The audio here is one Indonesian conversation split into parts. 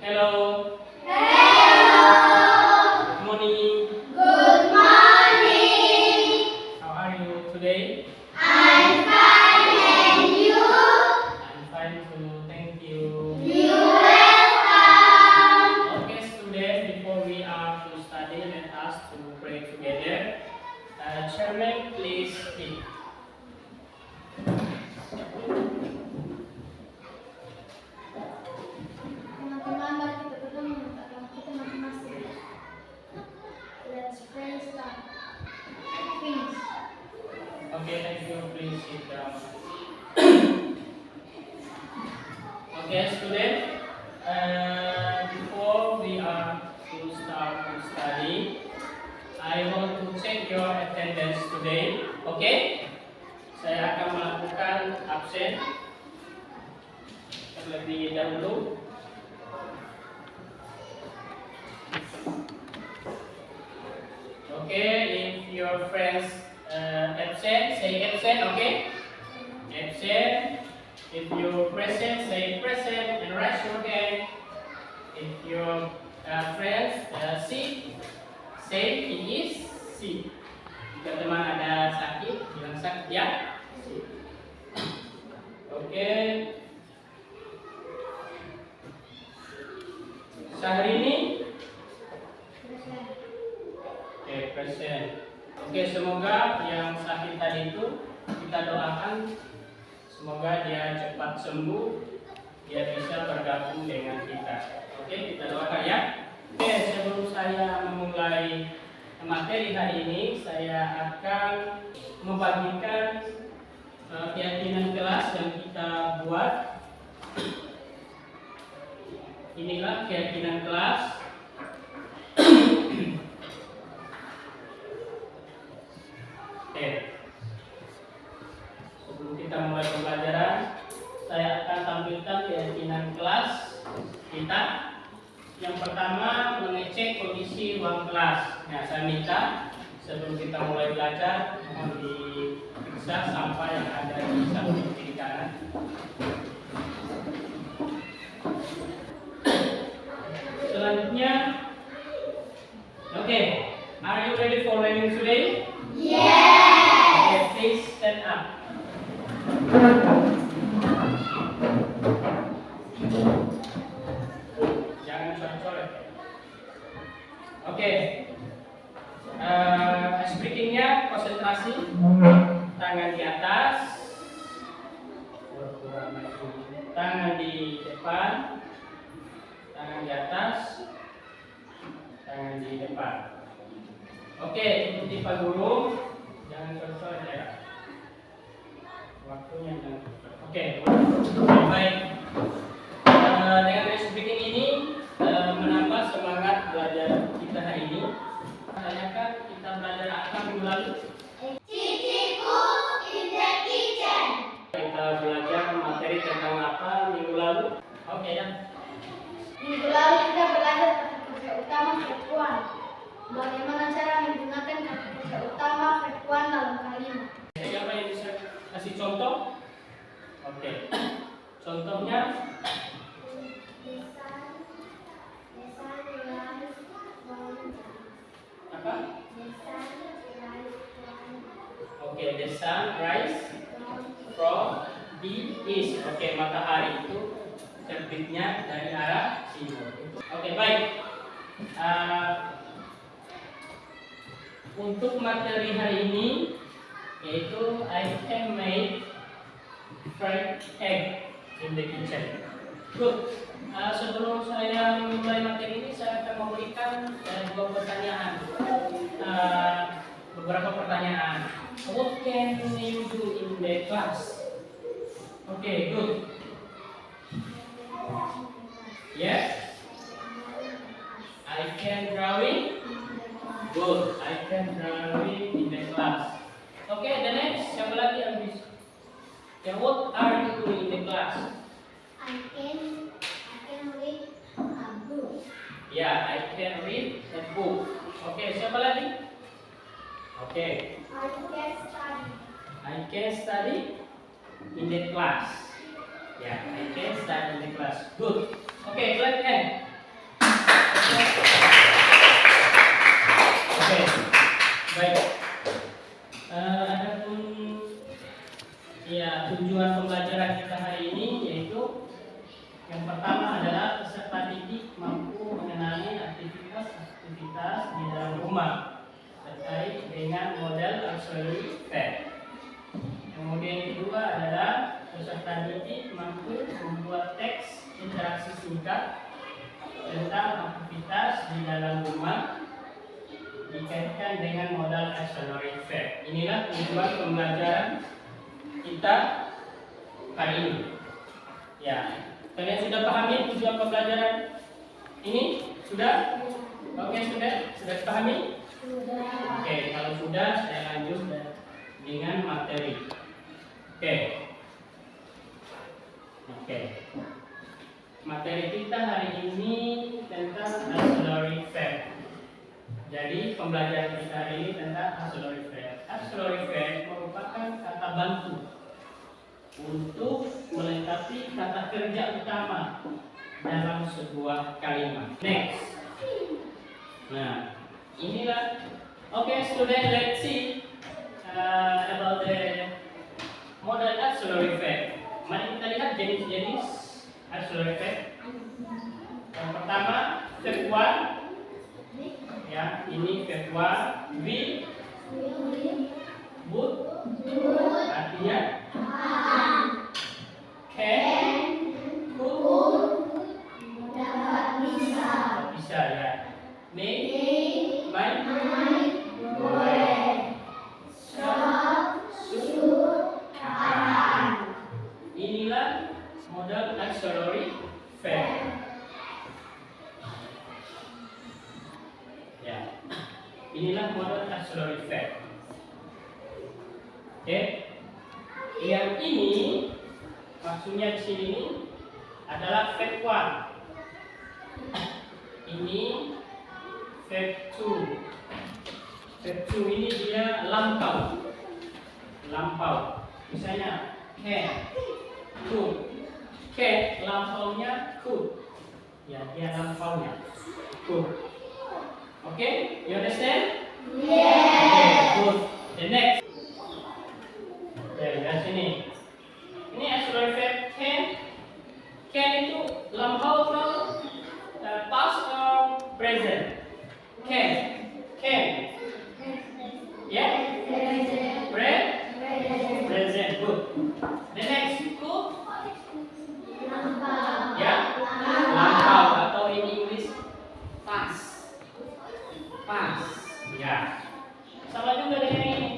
Hello. Hello. Good morning. Good morning. How are you today? I'm fine, and you? I'm fine too. Thank you. You're welcome. Okay, students. Before we are to study, let us to pray together. Chairman, please speak. Teman-teman, mari kita berdoa meminta Tuhan kita masing-masing. Let's pray start. Finish. Okay, thank you. Please sit down. Okay, student. Before we are to start to study, I want to check your attendance today. Okay? Saya akan melakukan absen terlebih dahulu. Okay, if your friends absent, say absent. Okay? Absent. If you present, say present and raise your hand. If your friends sick, say he is sick. Jika teman ada sakit, bilang sakit ya. Sick. Oke. Sehari ini, oke, present. Oke, semoga yang sakit tadi itu kita doakan. Semoga dia cepat sembuh, dia bisa bergabung dengan kita. Oke, kita doakan ya. Oke, sebelum saya memulai materi hari ini, saya akan membagikan keyakinan kelas yang kita buat. Inilah keyakinan kelas. Oke. Sebelum kita mulai pembelajaran, saya akan tampilkan keyakinan kelas kita. Yang pertama, mengecek kondisi ruang kelas. Nah, saya minta sebelum kita mulai belajar, mohon diperiksa sampah yang ada di samping kiri kanan. Selanjutnya, okay, are you ready for learning today? Yes. Okay, please stand up. Jangan coret-coret. Oke. Speakingnya konsentrasi. Tangan di atas. Tangan di depan. Tangan di atas. Tangan di depan. Oke, ikuti Pak Guru. Jangan coret-coret ya. Waktunya jangan coret. Oke, baik. Dengan speaking ini menambah semangat belajar kita hari ini. Tanyakan kita belajar apa minggu lalu? Ciciku in the kitchen. Kita belajar materi tentang apa minggu lalu? Oke ya. Minggu lalu kita belajar kata kerja utama verb one. Bagaimana cara menggunakan kata kerja utama verb one dalam kalimat? Siapa yang bisa kasih contoh? Oke. Contohnya apa? Oke, the sun rise from the east. Oke, matahari itu terbitnya dari arah timur. Oke, baik. Untuk materi hari ini yaitu I can make fried egg in the kitchen. Good. Sebelum saya memulai materi ini, saya akan memberikan dua pertanyaan. Beberapa pertanyaan. What can you do in the class? Okay, good. Yes. I can drawing. Good. I can drawing in the class. Okay, the next. Siapa lagi yang bisa? Yeah, what are you doing in the class? I can read a book. Yeah, I can read a book. Okay, siapa lagi? Okay. I can study. I can study in the class. Yeah, I can study in the class. Good. Okay, clap hand. rumah terkait dengan model auxiliary verb. Kemudian yang kedua adalah peserta didik mampu membuat teks interaksi singkat tentang aktivitas di dalam rumah dikaitkan dengan modal auxiliary verb. Inilah tujuan pembelajaran kita kali ini. Ya, kalian sudah pahami tujuan pembelajaran ini? Sudah? Oke, sudah pahami? Oke, kalau sudah saya lanjut dengan materi. Oke. Materi kita hari ini tentang auxiliary verb. Jadi pembelajaran kita hari ini tentang auxiliary verb. Auxiliary verb merupakan kata bantu untuk melengkapi kata kerja utama dalam sebuah kalimat. Next. Nah, inilah. Okay, student, let's see about the model auxiliary verb. Mari kita lihat jenis-jenis auxiliary verb. Yang pertama, verb 1. Ya, ini verb 1. Will, would, artinya can, could, bisa ya. May, might, boleh, should, akan. Inilah model auxiliary verb. Ya, inilah model auxiliary verb. Oke, yang ini maksudnya di sini adalah verb 1. Ini verb 2. Verb 2 ini dia lampau. Misalnya can, could. Can lampaunya could. Ya, dia lampaunya could. Okay, you understand? Yes. Okay, good. The next. Dari sini. Ini auxiliary verb can. Can itu lampau atau past or present? Can. Ya? Present. Good. The next. Could. Ya? Lampau atau in English past. Ya. Sama juga dengan ini.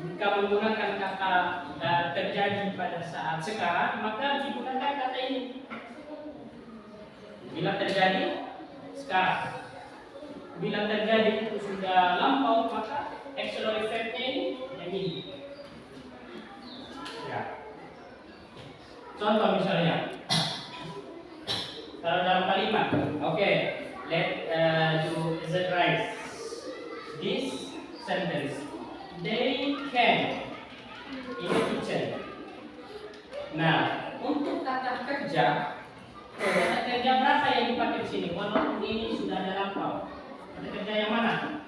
Jika menggunakan kata terjadi pada saat sekarang, maka digunakan kata ini. Bila terjadi sekarang. Bila terjadi itu sudah lampau, maka auxiliary verb-nya ini yang ini. Ya. Contoh misalnya, kalau dalam kalimat, okay, let do exercise this sentence. They can in the kitchen. Nah, untuk kata kerja berapa yang dipakai di sini? Walaupun ini sudah ada lampau. Kata kerja yang mana?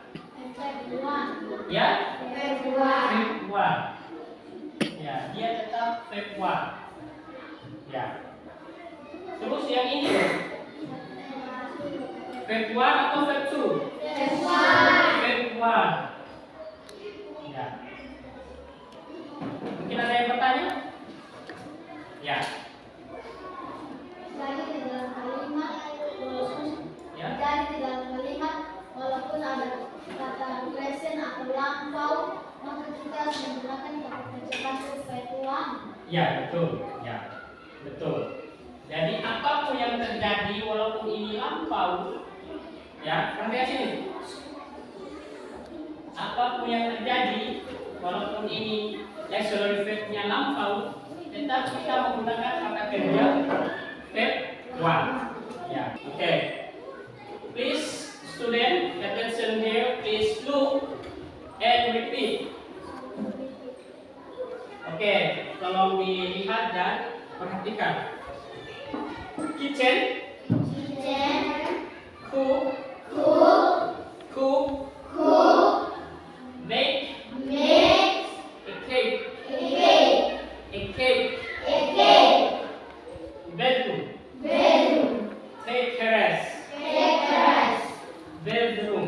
Ya? Verb 1. Ya, dia tetap verb 1. Ya. Terus yang ini verb 1 atau verb 2? Verb 1. Ya. Mungkin ada yang bertanya? Ya. Jadi di dalam kalimat walaupun ada kata present atau lampau, maka kita harus menggunakan kata kerja bantu verb 1. Ya, betul. Ya. Betul. Jadi apapun yang terjadi walaupun ini lampau, ya, perhatikan sini. Apapun yang terjadi walaupun ini auxiliary verb-nya lampau, tetap kita menggunakan kata kerja verb 1. Ya, oke. Please student, attention here, please look and repeat. Oke, tolong dilihat dan perhatikan. Kitchen, cook, make, a cake, bedroom, take terrace, bedroom,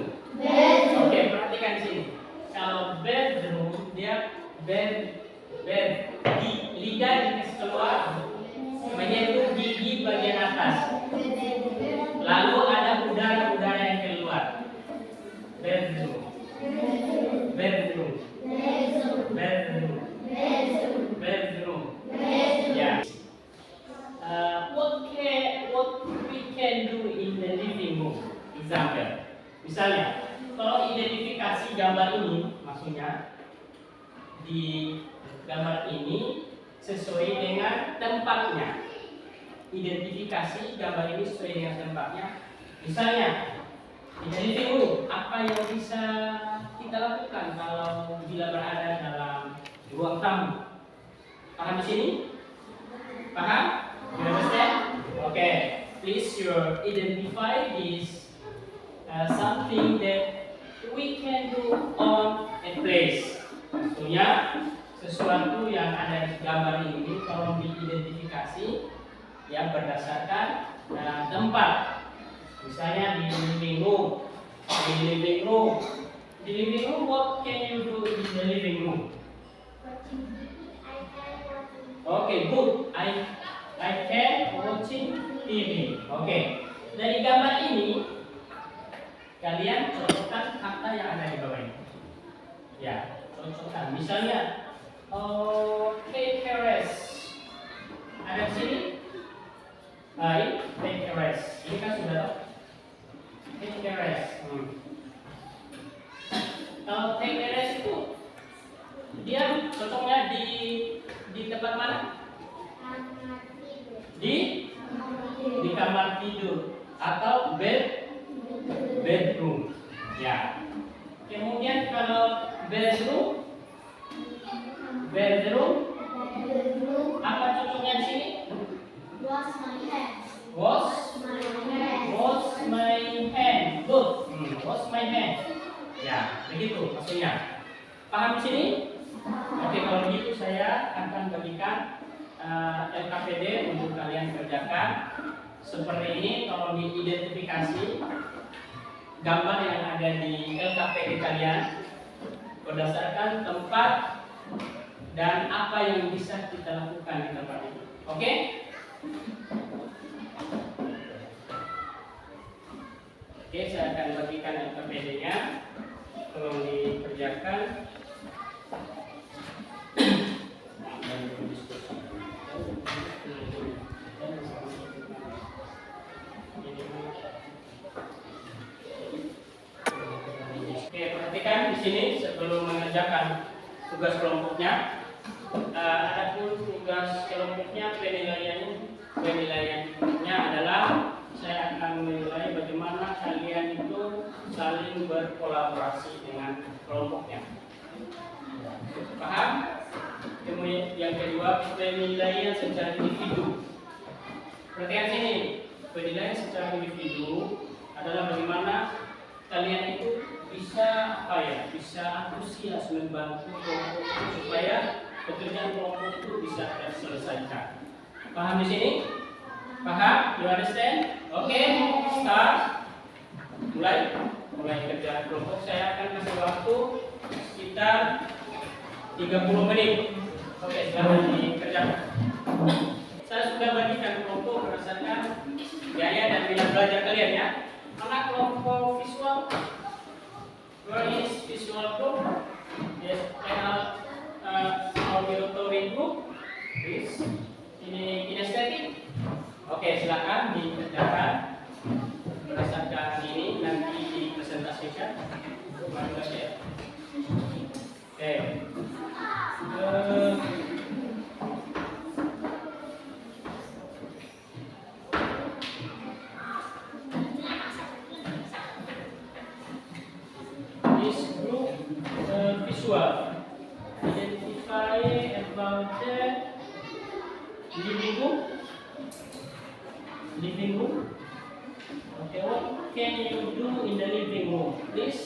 Lalu ada udara-udara yang keluar. Bedroom. Bedroom. Bedroom. Bedroom. Ya. What we can do in the living room? Example. Misalnya, kalau identifikasi gambar ini, maksudnya di gambar ini sesuai dengan tempatnya. Identifikasi gambar ini sesuai dengan tempatnya. Misalnya, di living room, apa yang bisa kita lakukan kalau bila berada dalam ruang tamu? Paham di sini? Paham? You understand? Okay. Please you identify this something that we can do on a place. Maksudnya sesuatu yang ada di gambar ini tolong diidentifikasi ya berdasarkan tempat. Misalnya di living room. Di living room. Di living room, what can you do in the living room? Okay, good. I can watching TV. Okay. Dari gambar ini kalian cocokkan kata yang ada di bawah ini. Ya, cocokkan. Misalnya, take a rest. Ada di sini? Baik, take a rest. Ini kan sudah tahu. Take a rest. Kalau take a rest itu dia cocoknya di tempat mana? Di kamar tidur atau bedroom. Ya. Kemudian kalau bedroom apa cocoknya di sini? Wash my hands. Wash my hand. Good. Wash my hand. Ya, begitu maksudnya. Paham di sini? Oke, kalau begitu saya akan bagikan LKPD untuk kalian kerjakan. Seperti ini, tolong diidentifikasi gambar yang ada di LKPD kalian berdasarkan tempat dan apa yang bisa kita lakukan di tempat ini. Oke? Oke, saya akan bagikan LKPD-nya. Tolong dikerjakan. Oke, perhatikan di sini sebelum mengerjakan tugas kelompoknya. Adapun tugas kelompoknya penilaiannya adalah saya akan menilai bagaimana kalian itu saling berkolaborasi dengan kelompoknya. Paham? Kemudian yang kedua, penilaian secara individu. Perhatikan sini, penilaian secara individu adalah bagaimana kalian itu bisa antusias membantu kelompok supaya pekerjaan kelompok itu bisa terselesaikan. Paham di sini? Paham? You understand? Oke, start. Mulai kerja kelompok. Saya akan kasih waktu sekitar 30 menit. Oke, silahkan dikerjakan. Saya sudah bagikan kelompok berdasarkan gaya dan bidang belajar kalian ya. Anak kelompok visual, where is visual group? Yes, channel auditory group. Please. Ini kinestetik. Oke, silakan dikerjakan berdasarkan ini nanti dipresentasikan. Oke. This group visual identify about the living room. Okay, what can you do in the living room? Please,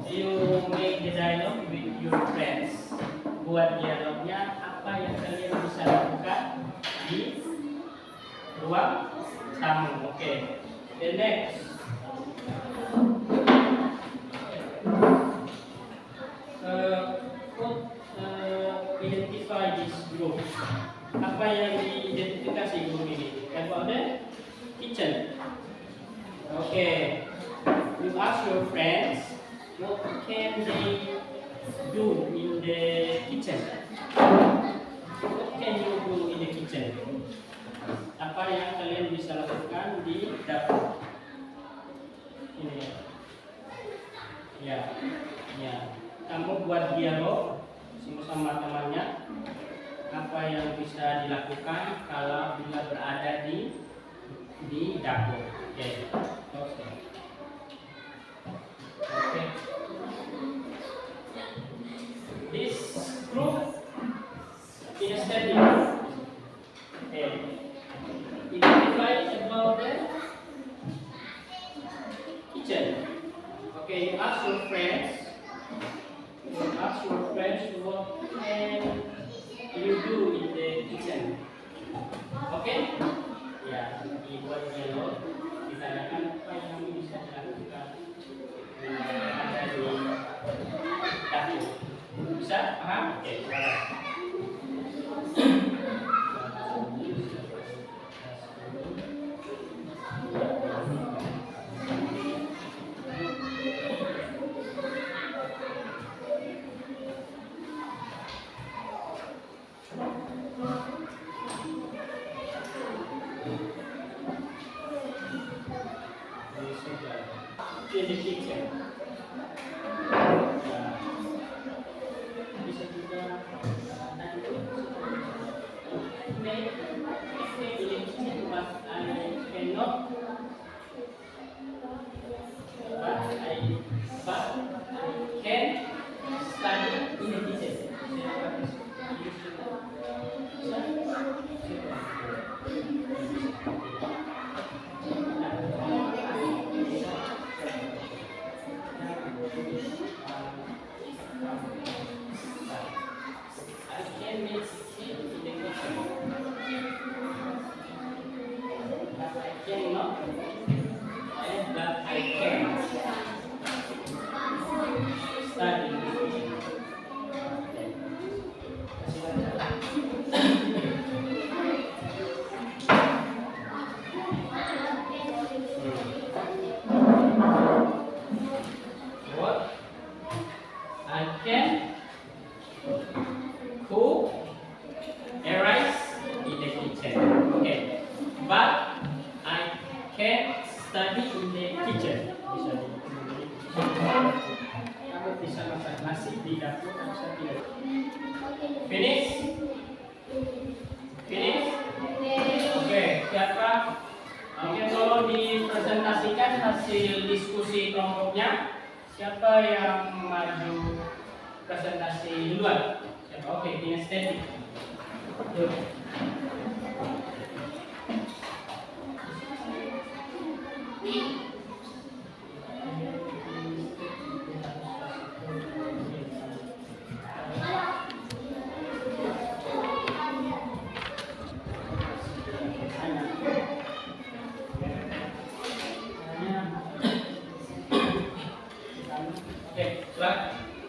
you make the dialogue with your friends. Buat dialognya apa yang kalian bisa lakukan di ruang tamu. Okay. The next. Identify this group. Apa yang diidentifikasi group ini? About the kitchen. can they do in the kitchen? What can you do in the kitchen? Apa yang kalian bisa lakukan di dapur? Ini ya. Ya. Kamu buat dialog sama temannya. Apa yang bisa dilakukan kalau bila berada di dapur? Oke. Oke. This group is study. Okay. Identify about the kitchen. Okay, you ask your friends. What can you do in the kitchen? Okay? Ya, dibuat dialog. Ditanyakan apa yang bisa dilakukan ada di dapur. Bisa? Paham? Oke, sekarang. In the kitchen. Bisa juga make in the kitchen, but I cannot. But I can study in the kitchen. Finish? Finish? Oke, siapa? Oke, tolong dipresentasikan hasil diskusi kelompoknya. Siapa yang maju presentasi duluan? Siapa? Oke, kinestetik.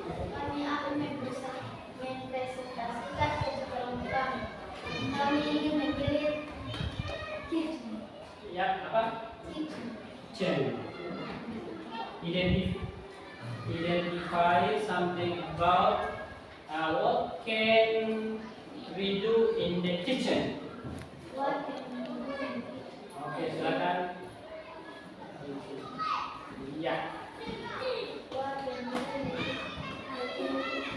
Kami akan mempresentasikan kelompok. Kami ingin memilih kitchen. Ya, apa? Kitchen. Identify something about what can we do in the kitchen. What can we do in the kitchen? Oke, silakan. Ya. What can we do in the kitchen?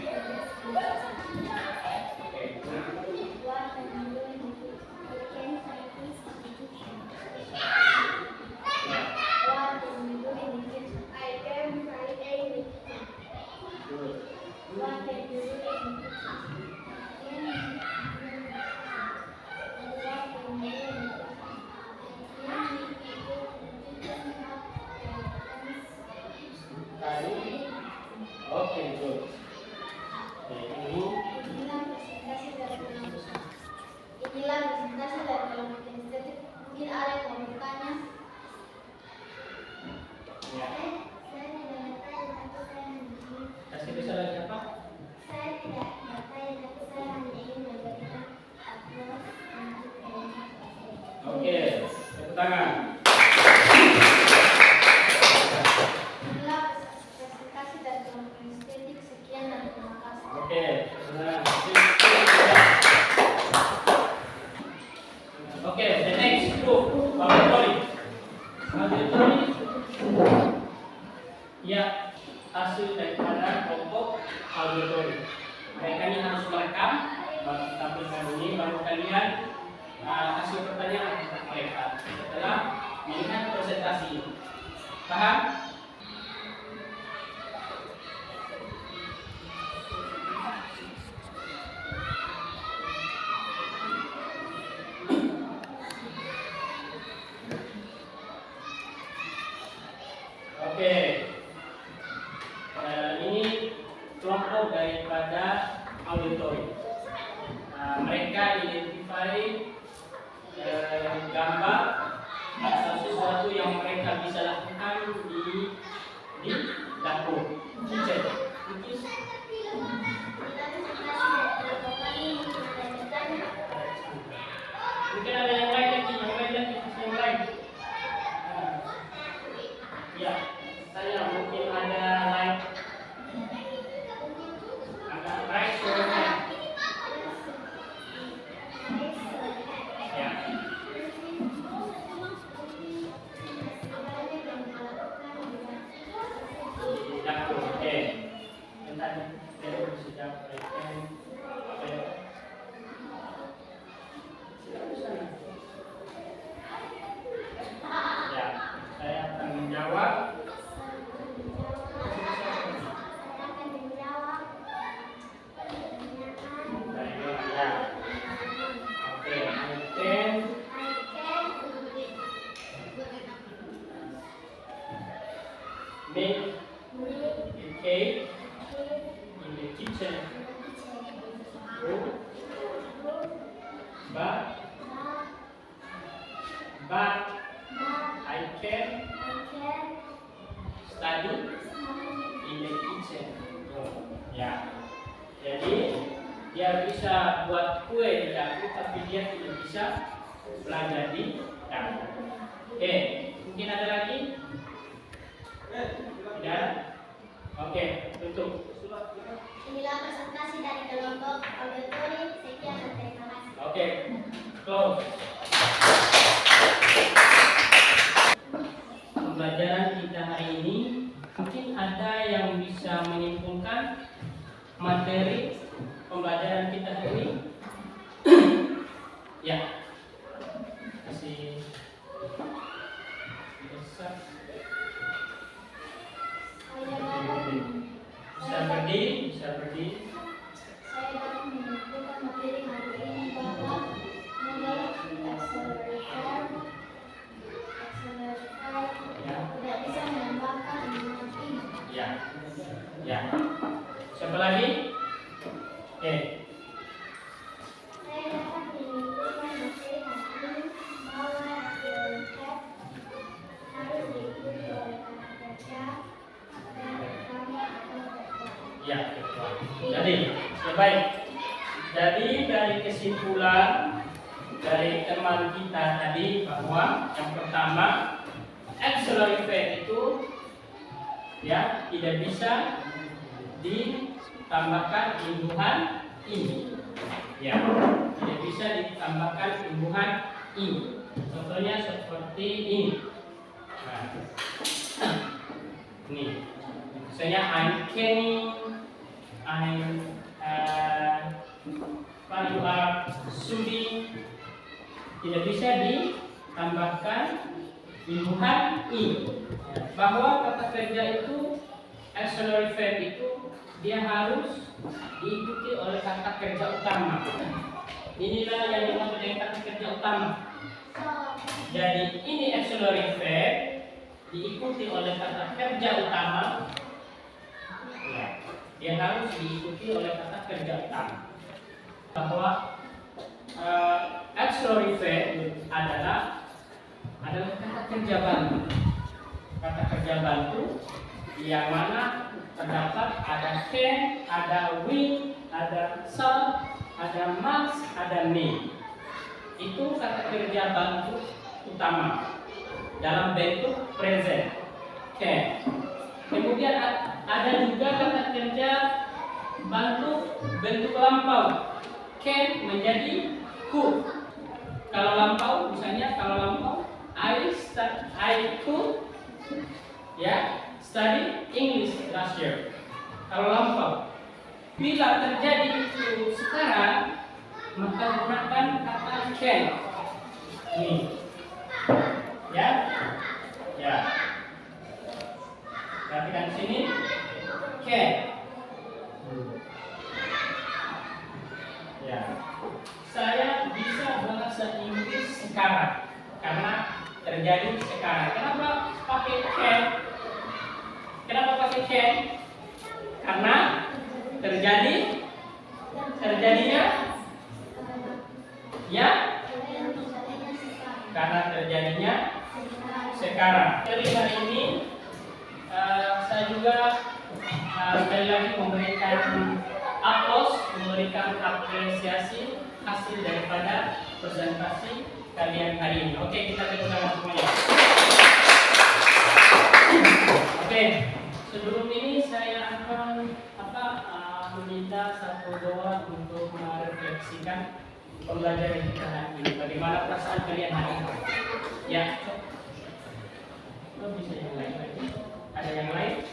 What can we do in the kitchen? We can practice in the kitchen. What can we do in the kitchen? I can fry egg in the kitchen. What can we do in the kitchen? What can we do in the kitchen? Auditory ya hasil daripada kelompok auditory. Mereka ini harus merekam baru tampilkan ini, baru kalian hasil pertanyaan mereka setelah melihat presentasi ini. Paham? Oke, ini kelompok daripada auditory. Mereka identify gambar atau sesuatu yang mereka bisa lakukan di dapur, kitchen, which is mungkin ada yang lain lagi, yang lain. Ya, saya mungkin ada lain. Agak right suaranya. Ya. Dapur, oke. Bentar, saya sudah berikan. Ya, saya akan menjawab. Make a cake in the kitchen. But I can study in the kitchen. Ya, jadi dia bisa buat kue di dapur, tapi dia tidak bisa belajar di dapur. Oke, mungkin ada lagi? Tidak? Oke, tutup. Inilah presentasi dari kelompok auditory. Sekian dan terima kasih. Oke, close. Pembelajaran kita hari ini, mungkin ada yang bisa menyimpulkan materi pembelajaran kita hari ini. Ya, kasih besar. Bisa berdiri. Saya dapat menyimpulkan materi hari ini bahwa mengenai accelerator tidak bisa menambahkan ilmu ini. Ya. Siapa lagi? Oke. Saya dapat menyimpulkan materi hari ini bahwa accelerator harus diikuti oleh anak kerja dan bersama atau bersama. Ya, jadi baik. Jadi dari kesimpulan dari teman kita tadi bahwa yang pertama accelerator itu ya tidak bisa ditambahkan imbuhan ini. Ya, tidak bisa ditambahkan imbuhan ini. Contohnya seperti ini. Nah, ini. Misalnya I'm Kenny, you are Sudi, tidak bisa ditambahkan imbuhan i. Bahwa kata kerja itu auxiliary verb itu dia harus diikuti oleh kata kerja utama. Inilah yang dimaksud dengan kata kerja utama. Jadi ini auxiliary verb diikuti oleh kata kerja utama. Ya, dia harus diikuti oleh kata kerja utama. Bahwa auxiliary verb adalah kata kerja bantu. Kata kerja bantu yang mana terdapat ada can, ada will, ada shall, ada must, ada may. Itu kata kerja bantu utama dalam bentuk present, can. Kemudian ada juga kata kerja bantu bentuk lampau, can menjadi could. Kalau lampau, misalnya kalau lampau I could study English last year. Kalau lampau. Bila terjadi itu sekarang, maka gunakan kata can. Nih. Ya. Perhatikan sini. Can. Ya. Saya bisa bahasa Inggris sekarang karena terjadi sekarang. Kenapa pakai can? Karena terjadinya karena terjadinya sekarang. Jadi hari ini saya juga sekali lagi memberikan apresiasi hasil daripada presentasi kalian hari ini. Oke, kita tepuk tangan semuanya. Oke, sebelum ini saya akan meminta satu doa untuk merefleksikan pembelajaran kita hari ini. Bagaimana perasaan kalian hari ini? Ya, bisa yang lain lagi? Ada yang lain?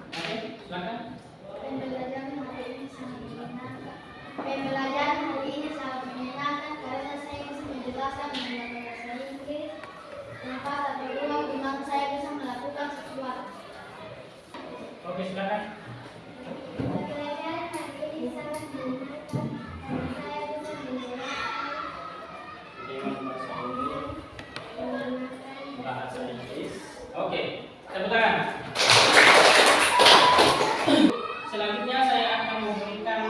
Oke, silakan. Pembelajaran hari ini sangat menyenangkan karena saya bisa menjelaskan menggunakan bahasa Inggris. Kenapa atau peluang di mana saya bisa melakukan sesuatu. Oke, silakan. Pembelajaran hari ini sangat menyenangkan karena saya bisa menjelaskan bahasa Inggris. Oke, tepuk tangan. Selanjutnya saya akan memberikan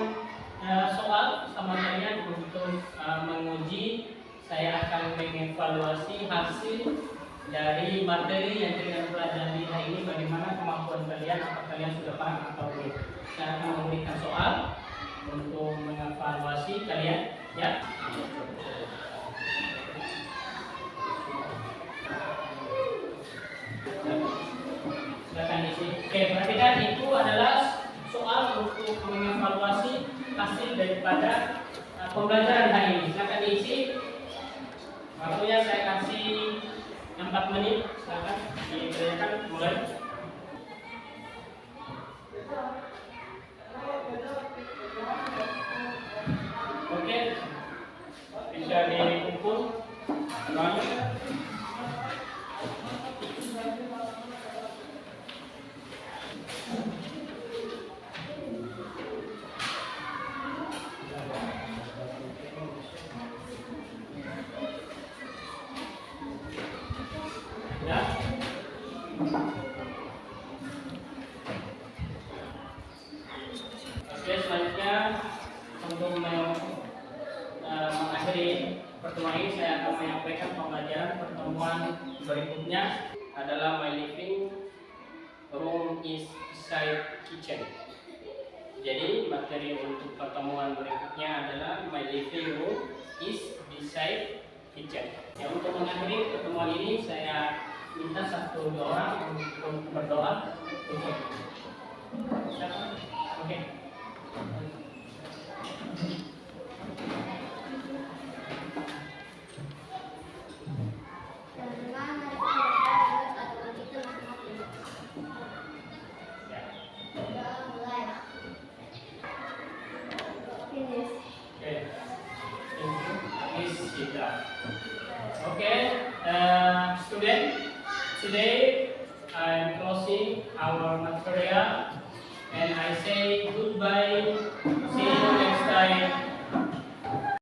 soal sama kalian untuk menguji. Saya akan mengevaluasi hasil dari materi yang kalian pelajari hari ini. Bagaimana kemampuan kalian, apakah kalian sudah paham atau belum. Saya akan memberikan soal untuk mengevaluasi kalian, ya. Silakan isi. Oke, perhatikan, itu adalah soal untuk mengevaluasi hasil daripada pembelajaran hari ini. Silakan diisi. Waktunya saya kasih 4 menit. Silakan dikerjakan, mulai. Oke, bisa dikumpul. Oke, selanjutnya untuk mengakhiri pertemuan ini, saya akan menyampaikan pembelajaran pertemuan berikutnya adalah my living room is beside kitchen. Jadi materi untuk pertemuan berikutnya adalah my living room is beside kitchen. Ya, untuk mengakhiri pertemuan ini saya minta satu orang untuk berdoa. Oke. Student, today I'm closing our material and I say goodbye. See you next time.